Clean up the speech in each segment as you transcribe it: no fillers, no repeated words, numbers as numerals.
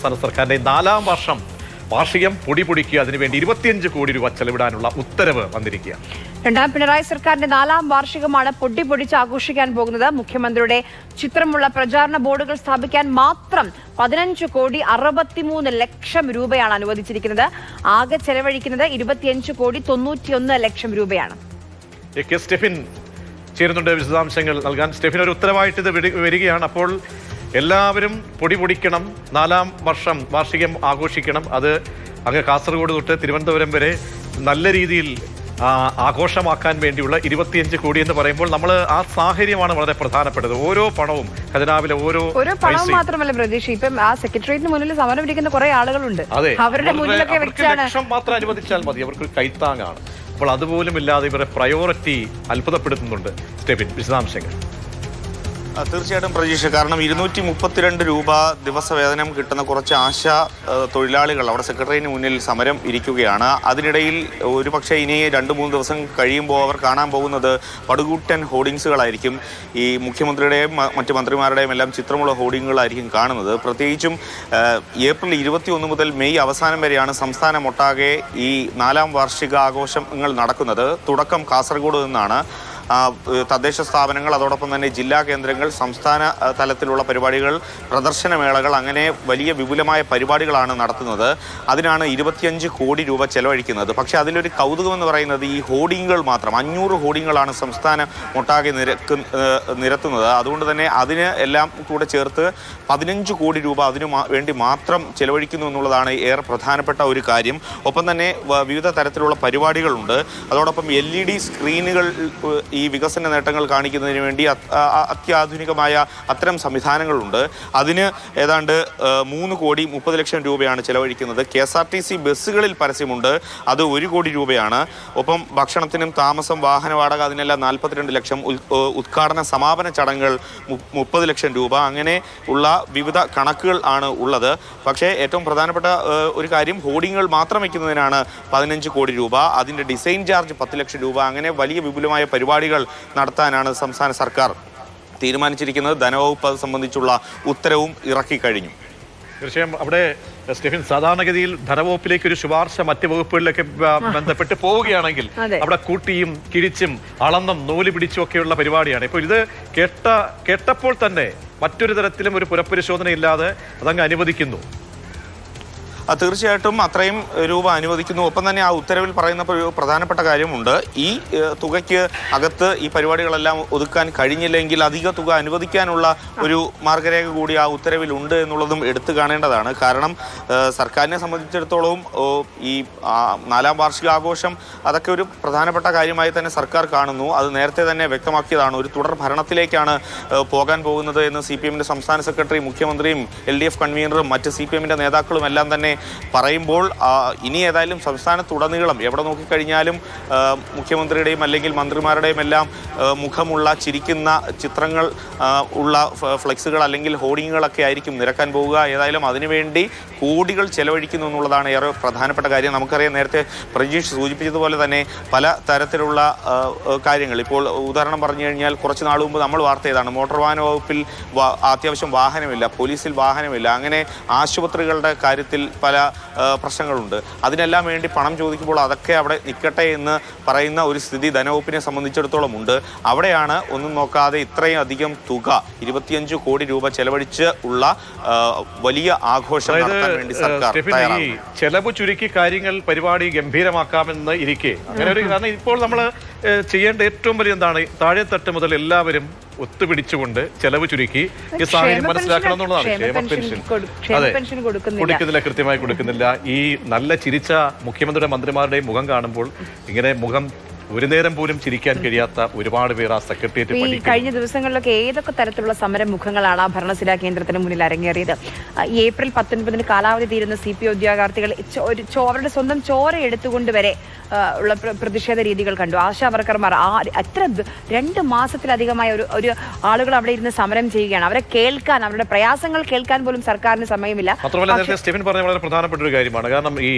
സംസ്ഥാന സർക്കാരിന്റെ 4ാം വർഷം വാർഷികം പൊടിപൊടിക്കുക, അതിനുവേണ്ടി 25 കോടി രൂപ ചെലവിടാനുള്ള ഉത്തരവ് വന്നിരിക്കുക. രണ്ടാം പിണറായി സർക്കാരിന്റെ 4ാം വാർഷികമാണ് പൊടിപൊടിച്ച് ആഘോഷിക്കാൻ പോകുന്നത്. മുഖ്യമന്ത്രിയുടെ ചിത്രമുള്ള പ്രചാരണ ബോർഡുകൾ സ്ഥാപിക്കാൻ മാത്രം 15,63,00,000 രൂപയാണ് അനുവദിച്ചിരിക്കുന്നത്. ആകെ ചെലവഴിക്കുന്നത് 25,91,00,000 രൂപയാണ്. സ്റ്റെഫിൻ ചേരുന്നുണ്ട് വിശദാംശങ്ങൾ നൽകാൻ. സ്റ്റെഫിൻ, ഒരു ഉത്തരവായിട്ട് ഇത് വരികയാണ്. അപ്പോൾ എല്ലാവരും പൊടി പൊടിക്കണം, 4ാം വർഷം വാർഷികം ആഘോഷിക്കണം. അത് അങ്ങ് കാസർഗോഡ് തൊട്ട് തിരുവനന്തപുരം വരെ നല്ല രീതിയിൽ ആഘോഷമാക്കാൻ വേണ്ടിയുള്ള 25 കോടി എന്ന് പറയുമ്പോൾ നമ്മൾ ആ സാഹചര്യമാണ് വളരെ പ്രധാനപ്പെട്ടത്. ഓരോ പണവും ഖജനാവിലെ ഓരോ പണവും മാത്രമല്ല പ്രതീക്ഷ, ഇപ്പം ആ സെക്രട്ടേറിയറ്റിന് മുന്നിൽ സമരം ഇരിക്കുന്ന കുറെ ആളുകളുണ്ട്. അവരുടെ മുന്നിലൊക്കെ ലക്ഷം മാത്രം അനുവദിച്ചാൽ മതി, അവർക്ക് കൈത്താങ്ങാണ്. അപ്പോൾ അതുപോലും ഇല്ലാതെ ഇവരെ പ്രയോറിറ്റി അത്ഭുതപ്പെടുത്തുന്നുണ്ട്. സ്റ്റെഫിൻ, വിശദാംശങ്ങൾ. തീർച്ചയായിട്ടും പ്രതീക്ഷ, കാരണം 232 രൂപ ദിവസവേതനം കിട്ടുന്ന കുറച്ച് ആശാ തൊഴിലാളികൾ അവിടെ സെക്രട്ടറിന് മുന്നിൽ സമരം ഇരിക്കുകയാണ്. അതിനിടയിൽ ഒരുപക്ഷെ ഇനി 2-3 ദിവസം കഴിയുമ്പോൾ അവർ കാണാൻ പോകുന്നത് പടുകൂറ്റൻ ഹോർഡിങ്സുകളായിരിക്കും. ഈ മുഖ്യമന്ത്രിയുടെയും മറ്റ് മന്ത്രിമാരുടെയും എല്ലാം ചിത്രമുള്ള ഹോർഡിങ്ങുകളായിരിക്കും കാണുന്നത്. പ്രത്യേകിച്ചും ഏപ്രിൽ 21 മുതൽ മെയ് അവസാനം വരെയാണ് സംസ്ഥാനമൊട്ടാകെ ഈ 4ാം വാർഷികാഘോഷങ്ങൾ നടക്കുന്നത്. തുടക്കം കാസർഗോഡ് നിന്നാണ്. തദ്ദേശ സ്ഥാപനങ്ങൾ, അതോടൊപ്പം തന്നെ ജില്ലാ കേന്ദ്രങ്ങൾ, സംസ്ഥാന തലത്തിലുള്ള പരിപാടികൾ, പ്രദർശനമേളകൾ, അങ്ങനെ വലിയ വിപുലമായ പരിപാടികളാണ് നടത്തുന്നത്. അതിനാണ് 25 കോടി രൂപ ചെലവഴിക്കുന്നത്. പക്ഷേ അതിലൊരു കൗതുകമെന്ന് പറയുന്നത് ഈ ഹോർഡിങ്ങുകൾ മാത്രം 500 ഹോർഡിങ്ങുകളാണ് സംസ്ഥാനം ഒട്ടാകെ നിരത്തുന്നത്. അതുകൊണ്ട് തന്നെ അതിന് എല്ലാം കൂടെ ചേർത്ത് 15 കോടി രൂപ അതിനു വേണ്ടി മാത്രം ചെലവഴിക്കുന്നു എന്നുള്ളതാണ് ഏറെ പ്രധാനപ്പെട്ട ഒരു കാര്യം. ഒപ്പം തന്നെ വിവിധ തരത്തിലുള്ള പരിപാടികളുണ്ട്. അതോടൊപ്പം LED സ്ക്രീനുകൾ ഈ വികസന നേട്ടങ്ങൾ കാണിക്കുന്നതിന് വേണ്ടി അത്യാധുനികമായ അത്തരം സംവിധാനങ്ങളുണ്ട്. അതിന് ഏതാണ്ട് 3,30,00,000 രൂപയാണ് ചെലവഴിക്കുന്നത്. KSRTC ബസ്സുകളിൽ പരസ്യമുണ്ട്, അത് 1 കോടി രൂപയാണ്. ഒപ്പം ഭക്ഷണത്തിനും താമസം, വാഹന വാടക, അതിനെല്ലാം 42 ലക്ഷം. ഉദ്ഘാടന സമാപന ചടങ്ങുകൾ 30 ലക്ഷം രൂപ. അങ്ങനെ ഉള്ള വിവിധ കണക്കുകൾ ആണ് ഉള്ളത്. പക്ഷേ ഏറ്റവും പ്രധാനപ്പെട്ട ഒരു കാര്യം, ഹോർഡിങ്ങുകൾ മാത്രം വയ്ക്കുന്നതിനാണ് 15 കോടി രൂപ. അതിൻ്റെ ഡിസൈൻ ചാർജ് 10 ലക്ഷം രൂപ. അങ്ങനെ വലിയ വിപുലമായ പരിപാടികൾ നടത്താനാണ് സംസ്ഥാന സർക്കാർ തീരുമാനിച്ചിരിക്കുന്നത്. ധനവകുപ്പ് അത് സംബന്ധിച്ചുള്ള ഉത്തരവും ഇറക്കിക്കഴിഞ്ഞു. തീർച്ചയായും അവിടെ സ്റ്റെഫിൻ, സാധാരണഗതിയിൽ ധനവകുപ്പിലേക്ക് ഒരു ശുപാർശ മറ്റ് വകുപ്പുകളിലൊക്കെ ബന്ധപ്പെട്ട് പോവുകയാണെങ്കിൽ അവിടെ കൂട്ടിയും കിഴിച്ചും അളന്നും നൂല് പിടിച്ചും ഒക്കെയുള്ള പരിപാടിയാണ്. ഇപ്പോൾ ഇത് കേട്ടപ്പോൾ തന്നെ മറ്റൊരു തരത്തിലും ഒരു പുനഃപരിശോധനയില്ലാതെ അതങ്ങ് അനുവദിക്കുന്നു. തീർച്ചയായിട്ടും അത്രയും രൂപ അനുവദിക്കുന്നു. ഒപ്പം തന്നെ ആ ഉത്തരവിൽ പറയുന്ന ഒരു പ്രധാനപ്പെട്ട കാര്യമുണ്ട്. ഈ തുകയ്ക്ക് അകത്ത് ഈ പരിപാടികളെല്ലാം ഒതുക്കാൻ കഴിഞ്ഞില്ലെങ്കിൽ അധിക തുക അനുവദിക്കാനുള്ള ഒരു മാർഗരേഖ കൂടി ആ ഉത്തരവിലുണ്ട് എന്നുള്ളതും എടുത്തു കാണേണ്ടതാണ്. കാരണം സർക്കാരിനെ സംബന്ധിച്ചിടത്തോളം ഈ 4ാം വാർഷികാഘോഷം അതൊക്കെ ഒരു പ്രധാനപ്പെട്ട കാര്യമായി തന്നെ സർക്കാർ കാണുന്നു. അത് നേരത്തെ തന്നെ വ്യക്തമാക്കിയതാണ്. ഒരു തുടർ ഭരണത്തിലേക്കാണ് പോകാൻ പോകുന്നത് എന്ന് CPM-ന്റെ സംസ്ഥാന സെക്രട്ടറി, മുഖ്യമന്ത്രിയും LDF കൺവീനറും മറ്റ് CPM-ന്റെ നേതാക്കളും എല്ലാം തന്നെ പറയുമ്പോൾ ഇനി ഏതായാലും സംസ്ഥാനത്തുടനീളം എവിടെ നോക്കിക്കഴിഞ്ഞാലും മുഖ്യമന്ത്രിയുടെയും അല്ലെങ്കിൽ മന്ത്രിമാരുടെയും എല്ലാം മുഖമുള്ള ചിരിക്കുന്ന ചിത്രങ്ങൾ ഉള്ള ഫ്ലെക്സുകൾ അല്ലെങ്കിൽ ഹോർഡിങ്ങുകളൊക്കെ ആയിരിക്കും നിരക്കാൻ പോവുക. ഏതായാലും അതിനുവേണ്ടി കോടികൾ ചെലവഴിക്കുന്നു എന്നുള്ളതാണ് ഏറെ പ്രധാനപ്പെട്ട കാര്യം. നമുക്കറിയാം, നേരത്തെ പ്രജീഷ് സൂചിപ്പിച്ചതുപോലെ തന്നെ പല തരത്തിലുള്ള കാര്യങ്ങൾ. ഇപ്പോൾ ഉദാഹരണം പറഞ്ഞു കഴിഞ്ഞാൽ കുറച്ച് നാൾ മുമ്പ് നമ്മൾ വാർത്ത ചെയ്താണ്, മോട്ടോർ വാഹന വകുപ്പിൽ അത്യാവശ്യം വാഹനമില്ല, പോലീസിൽ വാഹനമില്ല. അങ്ങനെ ആശുപത്രികളുടെ കാര്യത്തിൽ പല പ്രശ്നങ്ങളുണ്ട്. അതിനെല്ലാം വേണ്ടി പണം ചോദിക്കുമ്പോൾ അതൊക്കെ അവിടെ നിൽക്കട്ടെ എന്ന് പറയുന്ന ഒരു സ്ഥിതി ധനവകുപ്പിനെ സംബന്ധിച്ചിടത്തോളം ഉണ്ട്. അവിടെയാണ് ഒന്നും നോക്കാതെ ഇത്രയും അധികം തുക 25 കോടി രൂപ ചെലവഴിച്ച് ഉള്ള വലിയ ആഘോഷം നടത്താൻ വേണ്ടി സർക്കാർ തയ്യാറാണ്. ചെലവ് ചുരുക്കി കാര്യങ്ങൾ പരിപാടി ഗംഭീരമാക്കാമെന്ന് ഇരിക്കെ അങ്ങനെ ഒരു, കാരണം ഇപ്പോൾ നമ്മൾ ചെയ്യേണ്ട ഏറ്റവും വലിയ എന്താണ്, താഴെത്തട്ട് മുതൽ എല്ലാവരും ഒത്തുപിടിച്ചുകൊണ്ട് ചെലവ് ചുരുക്കി ഈ സാഹചര്യം മനസ്സിലാക്കണം എന്നുള്ളതാണ്. ക്ഷേമ പെൻഷൻ കൊടുക്കുന്നില്ല, കൃത്യമായി കൊടുക്കുന്നില്ല. ഈ നല്ല ചിരിച്ച മുഖ്യമന്ത്രിയുടെ മന്ത്രിമാരുടെയും മുഖം കാണുമ്പോൾ ഇങ്ങനെ മുഖം ഒരു നേരം പോലും ചിരിക്കാൻ കഴിയാത്ത ഒരുപാട് പേർ ആ സെക്രട്ടേറിയറ്റ്. ഈ കഴിഞ്ഞ ദിവസങ്ങളിലൊക്കെ ഏതൊക്കെ തരത്തിലുള്ള സമര മുഖങ്ങളാണ് ആ ഭരണസിരാ കേന്ദ്രത്തിന് മുന്നിൽ അരങ്ങേറിയത്. ഏപ്രിൽ 19 കാലാവധി തീരുന്ന CPI ഉദ്യോഗാർത്ഥികൾ അവരുടെ സ്വന്തം ചോര എടുത്തുകൊണ്ട് വരെ ഉള്ള പ്രതിഷേധ രീതികൾ കണ്ടു. ആശാ വർക്കർമാർ എത്ര 2 മാസത്തിലധികമായ ഒരു ആളുകൾ അവിടെ ഇരുന്ന് സമരം ചെയ്യുകയാണ്. അവരെ കേൾക്കാൻ, അവരുടെ പ്രയാസങ്ങൾ കേൾക്കാൻ പോലും സർക്കാരിന് സമയമില്ല. മാത്രമല്ല, നേരത്തെ സ്റ്റെഫിൻ പറഞ്ഞ വളരെ പ്രധാനപ്പെട്ട ഒരു കാര്യമാണ്. കാരണം ഈ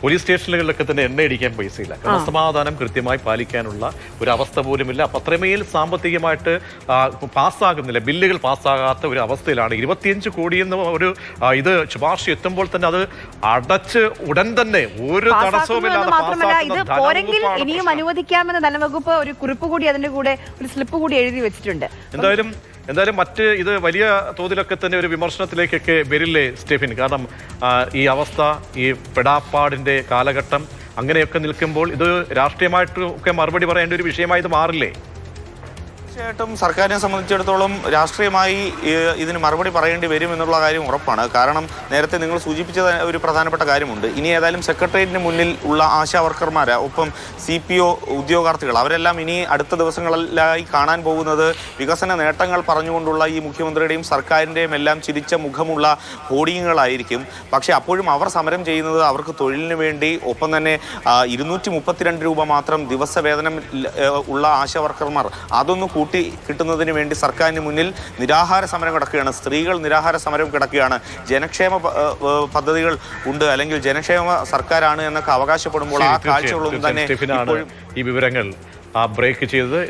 പോലീസ് സ്റ്റേഷനുകളിലൊക്കെ തന്നെ എണ്ണ അടിക്കാൻ പൈസയില്ല. ക്രമസമാധാനം കൃത്യമായി പാലിക്കാനുള്ള ഒരു അവസ്ഥ പോലുമില്ല. അപ്പം അത്രമേൽ സാമ്പത്തികമായിട്ട് പാസ്സാകുന്നില്ല, ബില്ലുകൾ പാസ്സാകാത്ത ഒരു അവസ്ഥയിലാണ്. 25 കോടി എന്ന് ഒരു ഇത് ശുപാർശ എത്തുമ്പോൾ തന്നെ അത് അടച്ച് ഉടൻ തന്നെ ഒരു തടസ്സവുമില്ലാതെ മാത്രമല്ല ഇത് പോരെങ്കിൽ പാസ്സാക്കുന്ന ഇനിയും അനുവദിക്കാമെന്ന് ധനവകുപ്പ് ഒരു കുറിപ്പ് കൂടി അതിന്റെ കൂടെ ഒരു സ്ലിപ്പ് കൂടി എഴുതി വെച്ചിട്ടുണ്ട്. എന്തായാലും മറ്റ് ഇത് വലിയ തോതിലൊക്കെ തന്നെ ഒരു വിമർശനത്തിലേക്കൊക്കെ വരില്ലേ സ്റ്റെഫിൻ? കാരണം ഈ അവസ്ഥ, ഈ പെടാപ്പാടിന്റെ കാലഘട്ടം അങ്ങനെയൊക്കെ നിൽക്കുമ്പോൾ ഇത് രാഷ്ട്രീയമായിട്ടൊക്കെ മറുപടി പറയേണ്ട ഒരു വിഷയമായി ഇത് മാറില്ലേ? തീർച്ചയായിട്ടും സർക്കാരിനെ സംബന്ധിച്ചിടത്തോളം രാഷ്ട്രീയമായി ഇതിന് മറുപടി പറയേണ്ടി വരും എന്നുള്ള കാര്യം ഉറപ്പാണ്. കാരണം നേരത്തെ നിങ്ങൾ സൂചിപ്പിച്ച ഒരു പ്രധാനപ്പെട്ട കാര്യമുണ്ട്. ഇനി ഏതായാലും സെക്രട്ടേറിയറ്റിന് മുന്നിൽ ഉള്ള ആശാ വർക്കർമാർ, ഒപ്പം CPO ഉദ്യോഗാർത്ഥികൾ, അവരെല്ലാം ഇനി അടുത്ത ദിവസങ്ങളിലായി കാണാൻ പോകുന്നത് വികസന നേട്ടങ്ങൾ പറഞ്ഞുകൊണ്ടുള്ള ഈ മുഖ്യമന്ത്രിയുടെയും സർക്കാരിൻ്റെയും എല്ലാം ചിരിച്ച മുഖമുള്ള ഹോർഡിങ്ങുകളായിരിക്കും. പക്ഷേ അപ്പോഴും അവർ സമരം ചെയ്യുന്നത് അവർക്ക് തൊഴിലിന് വേണ്ടി, ഒപ്പം തന്നെ 232 രൂപ മാത്രം ദിവസവേതനം ഉള്ള ആശാ വർക്കർമാർ അതൊന്ന് കൂട്ടി കിട്ടുന്നതിന് വേണ്ടി സർക്കാരിന് മുന്നിൽ നിരാഹാര സമരം കിടക്കുകയാണ്. സ്ത്രീകൾ നിരാഹാര സമരം കിടക്കുകയാണ്. ജനക്ഷേമ പദ്ധതികൾ ഉണ്ട്, അല്ലെങ്കിൽ ജനക്ഷേമ സർക്കാരാണ് എന്നൊക്കെ അവകാശപ്പെടുമ്പോൾ ആ കാഴ്ചകളൊന്നും തന്നെ ഈ വിവരങ്ങൾ ബ്രേക്ക് ചെയ്തത്.